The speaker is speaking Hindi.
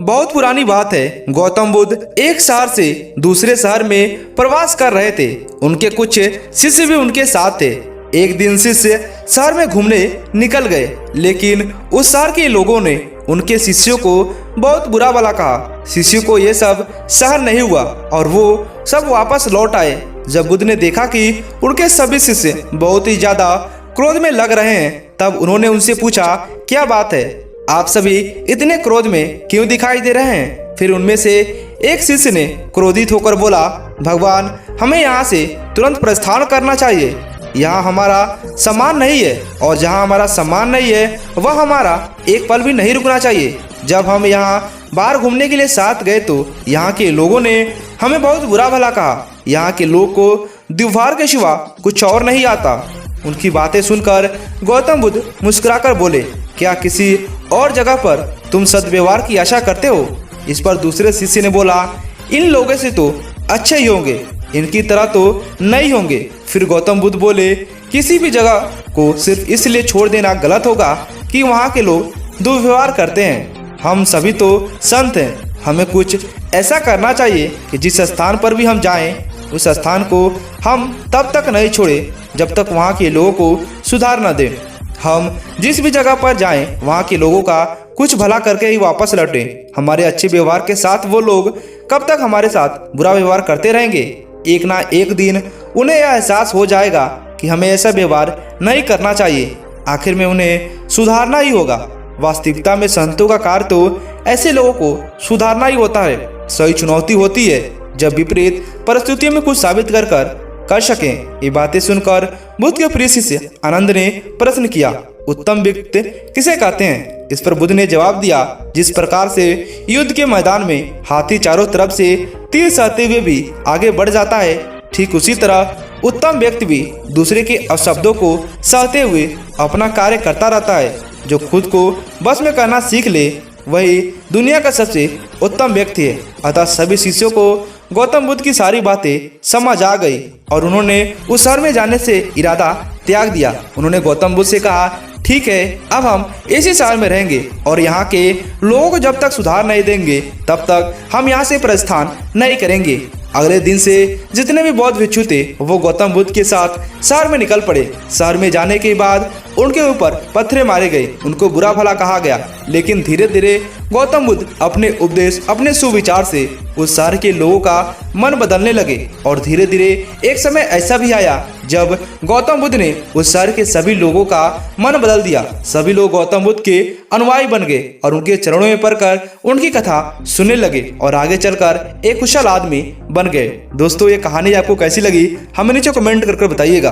बहुत पुरानी बात है। गौतम बुद्ध एक शहर से दूसरे शहर में प्रवास कर रहे थे। उनके कुछ शिष्य भी उनके साथ थे। एक दिन शिष्य शहर में घूमने निकल गए, लेकिन उस शहर के लोगों ने उनके शिष्यों को बहुत बुरा भला कहा। शिष्यों को ये सब सहन नहीं हुआ और वो सब वापस लौट आए। जब बुद्ध ने देखा कि उनके सभी शिष्य बहुत ही ज्यादा क्रोध में लग रहे हैं, तब उन्होंने उनसे पूछा, क्या बात है, आप सभी इतने क्रोध में क्यों दिखाई दे रहे हैं? फिर उनमें से एक शिष्य ने क्रोधित होकर बोला, भगवान, हमें यहाँ से तुरंत प्रस्थान करना चाहिए। यहाँ हमारा सम्मान नहीं है और जहाँ हमारा सम्मान नहीं है वह हमारा एक पल भी नहीं रुकना चाहिए। जब हम यहाँ बाहर घूमने के लिए साथ गए तो यहाँ के लोगों ने हमें बहुत बुरा भला कहा। यहाँ के लोग को दीवार के सिवा कुछ और नहीं आता। उनकी बातें सुनकर गौतम बुद्ध मुस्कुराकर बोले, क्या किसी और जगह पर तुम सद्व्यवहार की आशा करते हो? इस पर दूसरे शिष्य ने बोला, इन लोगों से तो अच्छे ही होंगे, इनकी तरह तो नहीं होंगे। फिर गौतम बुद्ध बोले, किसी भी जगह को सिर्फ इसलिए छोड़ देना गलत होगा कि वहाँ के लोग दुर्व्यवहार करते हैं। हम सभी तो संत हैं, हमें कुछ ऐसा करना चाहिए कि जिस स्थान पर भी हम जाएं, उस स्थान को हम तब तक नहीं छोड़े जब तक वहाँ के लोगों को सुधार न दें। हम जिस भी जगह पर जाएं, वहाँ के लोगों का कुछ भला करके ही वापस लौटें। हमारे अच्छे व्यवहार के साथ वो लोग कब तक हमारे साथ बुरा व्यवहार करते रहेंगे? एक ना एक दिन उन्हें यह एहसास हो जाएगा कि हमें ऐसा व्यवहार नहीं करना चाहिए। आखिर में उन्हें सुधारना ही होगा। वास्तविकता में संतों का कार्य तो ऐसे लोगों को सुधारना ही होता है। सही चुनौती होती है जब विपरीत परिस्थितियों में कुछ साबित कर सकें। ये बातें सुनकर बुद्ध के प्रिय शिष्य आनंद ने प्रश्न किया, उत्तम व्यक्ति किसे कहते हैं? इस पर बुद्ध ने जवाब दिया, जिस प्रकार से युद्ध के मैदान में हाथी चारों तरफ से तीर सहते हुए भी आगे बढ़ जाता है, ठीक उसी तरह उत्तम व्यक्ति भी दूसरे के अपशब्दों को सहते हुए अपना कार्य करता रहता है। जो खुद को बस में करना सीख ले वही दुनिया का सबसे उत्तम व्यक्ति है। अतः सभी शिष्यों को गौतम बुद्ध की सारी बातें समझ आ गई और उन्होंने उस शहर में जाने से इरादा त्याग दिया। उन्होंने गौतम बुद्ध से कहा, ठीक है, अब हम इसी शहर में रहेंगे और यहाँ के लोगों को जब तक सुधार नहीं देंगे तब तक हम यहाँ से प्रस्थान नहीं करेंगे। अगले दिन से जितने भी बौद्ध भिक्षु थे वो गौतम बुद्ध के साथ शहर में निकल पड़े। शहर में जाने के बाद उनके ऊपर पत्थर मारे गए, उनको बुरा भला कहा गया, लेकिन धीरे धीरे गौतम बुद्ध अपने उपदेश, अपने सुविचार से उस शहर के लोगों का मन बदलने लगे। और धीरे धीरे एक समय ऐसा भी आया जब गौतम बुद्ध ने उस शहर के सभी लोगों का मन बदल दिया। सभी लोग गौतम बुद्ध के अनुयायी बन गए और उनके चरणों में पड़कर उनकी कथा सुनने लगे और आगे चलकर एक कुशल आदमी बन गए। दोस्तों, ये कहानी आपको कैसी लगी हमें नीचे कमेंट करके बताइएगा।